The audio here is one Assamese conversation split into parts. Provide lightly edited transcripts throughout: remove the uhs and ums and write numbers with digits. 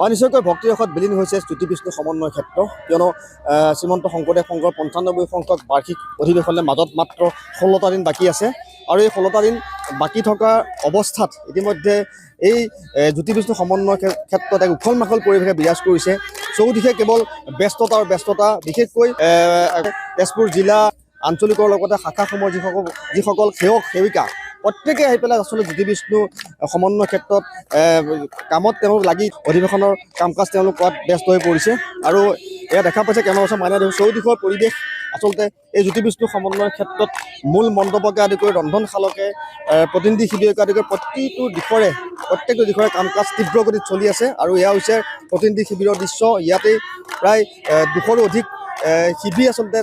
নিশ্চয়কৈ ভক্তিৰ ৰসত বিলীন হৈছে জ্যোতি বিষ্ণু সমন্বয় ক্ষেত্ৰ কিয়নো শ্ৰীমন্ত শংকৰদেৱ সংঘৰ ৯৫ সংখ্যক বাৰ্ষিক অধিৱেশনৰ মাজত মাত্ৰ ১৬টা দিন বাকী আছে আৰু এই ১৬টা দিন বাকী থকা অৱস্থাত ইতিমধ্যে এই জ্যোতি বিষ্ণু সমন্বয় ক্ষেত্ৰত এক উখল মাখল পৰিৱেশে বিৰাজ কৰিছে চৌদিশে কেৱল ব্যস্ততা বিশেষকৈ তেজপুৰ জিলা আঞ্চলিকৰ লগতে শাখাসমূহৰ যিসকল সেৱক সেৱিকা প্ৰত্যেকে আহি পেলাই আচলতে জ্যোতি বিষ্ণু সমন্বয় ক্ষেত্ৰত কামত তেওঁলোক লাগি অধিৱেশনৰ কাম কাজ তেওঁলোক কৰাত ব্যস্ত হৈ পৰিছে আৰু এয়া দেখা পাইছে কেনেবাকৈ মাইনা দেউ চৌদিশৰ পৰিৱেশ আচলতে এই জ্যোতি বিষ্ণু সমন্বয় ক্ষেত্ৰত মূল মণ্ডপকে আদি কৰি ৰন্ধনশালকে প্ৰতিনিধি শিবিৰকে আদি কৰি প্ৰত্যেকটো দিশৰে কাম কাজ তীব্ৰ গতিত চলি আছে আৰু এয়া হৈছে প্ৰতিনিধি শিবিৰৰ দৃশ্য ইয়াতেই প্ৰায় ২০০ৰো অধিক শিবিৰ আচলতে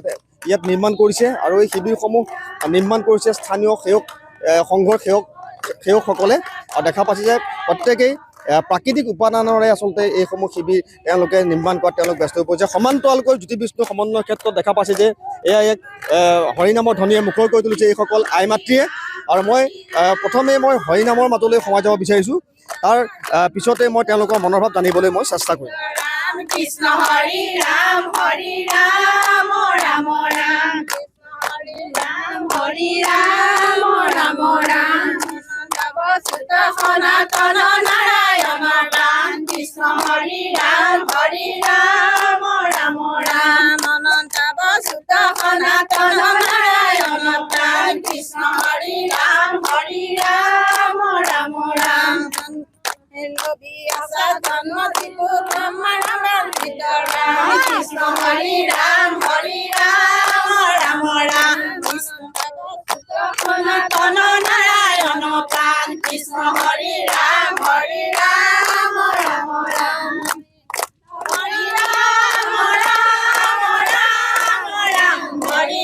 ইয়াত নিৰ্মাণ কৰিছে আৰু এই শিবিৰসমূহ নিৰ্মাণ কৰিছে স্থানীয় সংঘৰ সেৱকসকলে আৰু দেখা পাইছে যে প্ৰত্যেকেই প্ৰাকৃতিক উপাদানৰে আচলতে এইসমূহ শিবিৰ তেওঁলোকে নিৰ্মাণ কৰাত তেওঁলোক ব্যস্ত হৈ পৰিছে সমান্তৰালকৈ জ্যোতি বিষ্ণু সমন্বয় ক্ষেত্ৰত দেখা পাইছে যে এয়া এক হৰিনামৰ ধ্বনিয়ে মুখৰ কৰি তুলিছে এইসকল আই মাতৃয়ে আৰু প্ৰথমে মই হৰিনামৰ মাজলৈ সোমাই যাব বিচাৰিছোঁ তাৰ পিছতে মই তেওঁলোকৰ মনৰ ভাৱ জানিবলৈ মই চেষ্টা কৰিম কৃষ্ণ হৰি ৰাম ৰাম ৰাম হৰি ৰাম ৰাম সনাতন নাৰায়ণ ৰাম কৃষ্ণ হৰি ৰাম ৰাম অনন্ত বসুত সনাতন নাৰায়ণ ৰাম কৃষ্ণ হৰি ৰাম ৰাম জন্ম দিবু ব্ৰহ্মাণ্ড কৃষ্ণ হৰি ৰাম ৰাম সনাতন নাৰায়ণ প্ৰাণ কৃষ্ণ হৰি ৰাম ৰাম হৰি ৰাম হৰি ৰাম হৰি ৰাম হৰি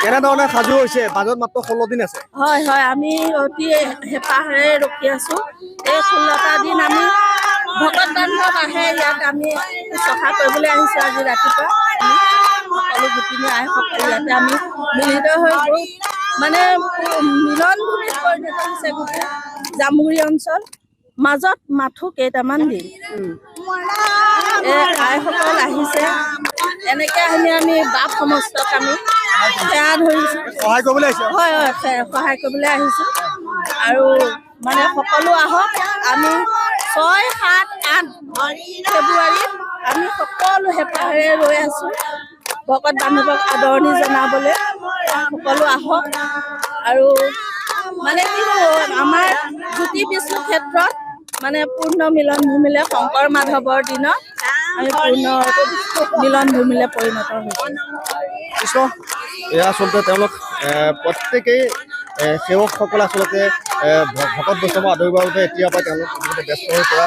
কেনেধৰণে সাজু হৈছে মাজত মাত্ৰ ১৬ দিন আছে হয় আমি অতি হেঁপাহেৰে ৰখি আছো এই ১৬টা দিন আমি ভকত বান্ধৱ আহে ইয়াত আমি চফা কৰিবলৈ আহিছোঁ আজি ৰাতিপুৱা সকলো গোপিনী আইসকল ইয়াতে আমি মিলিত হৈ গৈ মানে মিলনভূমিত পৰিণত হৈছে গোটেই জামুগুৰি অঞ্চল মাজত মাথো কেইটামান দিন আইসকল আহিছে এনেকৈ আমি বাপ সমস্তক আমি সেৱা ধৰিছোঁ সহায় কৰিবলৈ আহিছে হয় সহায় কৰিবলৈ আহিছোঁ আৰু মানে সকলো আহক আমি ৬, ৭, ৮ ফেব্ৰুৱাৰীত আমি সকলো হেঁপাহেৰে ৰৈ আছোঁ ভকত বান্ধৱক আদৰণি জনাবলৈ সকলো আহক আৰু মানে কি আমাৰ জ্যোতি বিষ্ণু ক্ষেত্ৰত মানে পূৰ্ণ মিলনভূমিলৈ শংকৰ মাধৱৰ দিনত আমি পূৰ্ণ মিলনভূমিলৈ পৰিণত হৈছোঁ এয়া আচলতে তেওঁলোক প্ৰত্যেকেই সেৱকসকলে আচলতে ভকত বৈষ্ণৱ আদৰিবৰ বাবে এতিয়াৰ পৰা তেওঁলোক ব্যস্ত হৈ পৰা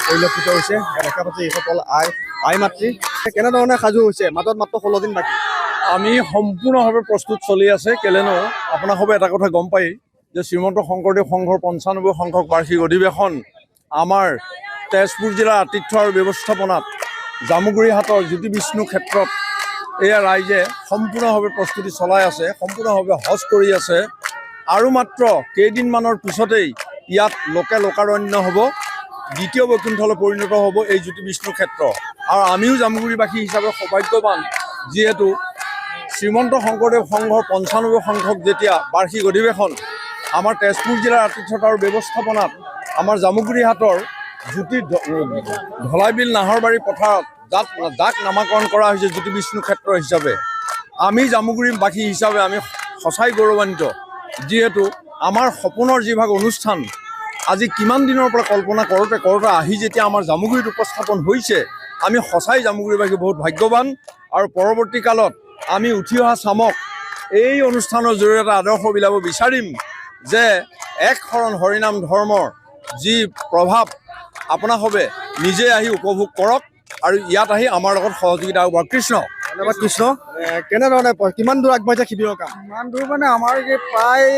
পৰিলক্ষিত হৈছে দেখা পাইছে এইসকল আই মাতৃ কেনেধৰণে সাজু হৈছে মাজত মাত্ৰ ১৬ দিন বাকী আমি সম্পূৰ্ণভাৱে প্ৰস্তুত চলি আছে কেলেনো আপোনালোকে এটা কথা গম পাই যে শ্ৰীমন্ত শংকৰদেৱ সংঘৰ ৯৫ সংখ্যক বাৰ্ষিক অধিৱেশন আমাৰ তেজপুৰ জিলাৰ আতিথ্য আৰু ব্যৱস্থাপনাত জামুগুৰি হাটৰ জ্যোতি বিষ্ণু ক্ষেত্ৰত এয়া ৰাইজে সম্পূৰ্ণভাৱে প্ৰস্তুতি চলাই আছে সম্পূৰ্ণভাৱে হজ কৰি আছে আৰু মাত্ৰ কেইদিনমানৰ পিছতেই ইয়াত লোকাৰণ্য হ'ব দ্বিতীয় বৈকুণ্ঠলৈ পৰিণত হ'ব এই জ্যোতি বিষ্ণু ক্ষেত্ৰ আৰু আমিও জামুগুৰিবাসী হিচাপে সৌভাগ্যৱান যিহেতু শ্ৰীমন্ত শংকৰদেৱ সংঘৰ ৯৫ সংখ্যক যেতিয়া বাৰ্ষিক অধিৱেশন আমাৰ তেজপুৰ জিলাৰ আতিথ্যতা আৰু ব্যৱস্থাপনাত আমাৰ জামুগুৰি হাটৰ জ্যোতি ধলাইবিল নাহৰবাৰী পথাৰত যাক নামাকৰণ কৰা হৈছে জ্যোতি বিষ্ণু ক্ষেত্ৰ হিচাপে আমি জামুগুৰিবাসী হিচাপে আমি সঁচাই গৌৰৱান্বিত যিহেতু আমাৰ সপোনৰ যিভাগ অনুষ্ঠান আজি কিমান দিনৰ পৰা কল্পনা কৰোঁতে আহি যেতিয়া আমাৰ জামুগুৰিত উপস্থাপন হৈছে আমি সঁচাই জামুগুৰিবাসী বহুত ভাগ্যৱান আৰু পৰৱৰ্তী কালত আমি উঠি অহা চামক এই অনুষ্ঠানৰ জৰিয়তে আদৰ্শ বিলাব বিচাৰিম যে এক শৰণ হৰিনাম ধৰ্মৰ যি প্ৰভাৱ আপোনালোকে নিজে আহি উপভোগ কৰক আৰু ইয়াত আহি আমাৰ লগত সহযোগিতা আগবঢ়াওক কৃষ্ণ ধন্যবাদ কৃষ্ণ কেনেধৰণে কিমান দূৰ আগবাঢ়িছে শিবিৰৰ কাম ইমান দূৰ মানে আমাৰ প্ৰায়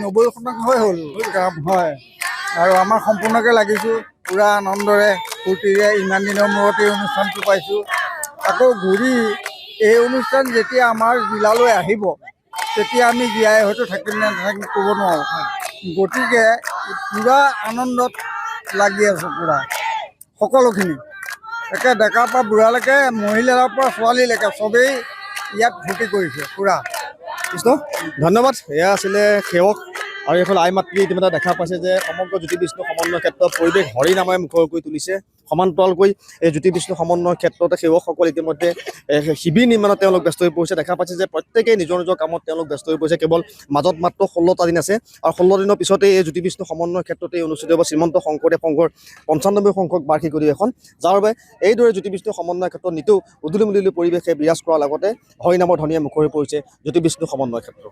৯০% হ'ল কাম হয় আৰু আমাৰ সম্পূৰ্ণকৈ লাগিছোঁ পূৰা আনন্দৰে ফূৰ্তিৰে ইমান দিনৰ মূৰত এই অনুষ্ঠানটো পাইছোঁ। আকৌ ঘূৰি এই অনুষ্ঠান যেতিয়া আমাৰ জিলালৈ আহিব তেতিয়া আমি জীয়াই হয়তো থাকিম নে নাথাকিম ক'ব নোৱাৰোঁ। গতিকে পূৰা আনন্দত লাগি আছোঁ, পূৰা সকলোখিনি একে ডেকাৰ পৰা বুঢ়ালৈকে, মহিলাৰ পৰা ছোৱালীলৈকে চবেই ইয়াত ফূৰ্তি কৰিছে পূৰা। কৃষ্ণ ধন্যবাদ। এয়া আছিলে সেৱক আৰু এইফালে আই মাতৃ ইতিমধ্যে দেখা পাইছে যে সমগ্ৰ জ্যোতি বিষ্ণু সমন্বয় ক্ষেত্ৰত পৰিৱেশ হৰি নামে মুখৰ কৰি তুলিছে। সমান্তৰালকৈ এই জ্যোতি বিষ্ণু সমন্বয় ক্ষেত্ৰতে সেৱকসকল ইতিমধ্যে শিবিৰ নিৰ্মাণত তেওঁলোক ব্যস্ত হৈ পৰিছে। দেখা পাইছে যে প্ৰত্যেকেই নিজৰ নিজৰ কামত তেওঁলোক ব্যস্ত হৈ পৰিছে। কেৱল মাজত মাত্ৰ 16টা দিন আছে আৰু 16 দিনৰ পিছতেই এই জ্যোতি বিষ্ণু সমন্বয় ক্ষেত্ৰতেই অনুষ্ঠিত হ'ব শ্ৰীমন্ত শংকৰদেৱ সংঘৰ 95 সংখ্যক বাৰ্ষিক অধিৱেশন, যাৰ বাবে এইদৰে জ্যোতি বিষ্ণু সমন্বয় ক্ষেত্ৰত নিতৌ উদুলি মুদুলি পৰিৱেশে বিৰাজ কৰাৰ লগতে হৰিনামৰ ধ্বনিয়ে মুখৰ হৈ পৰিছে জ্যোতি বিষ্ণু সমন্বয় ক্ষেত্ৰ।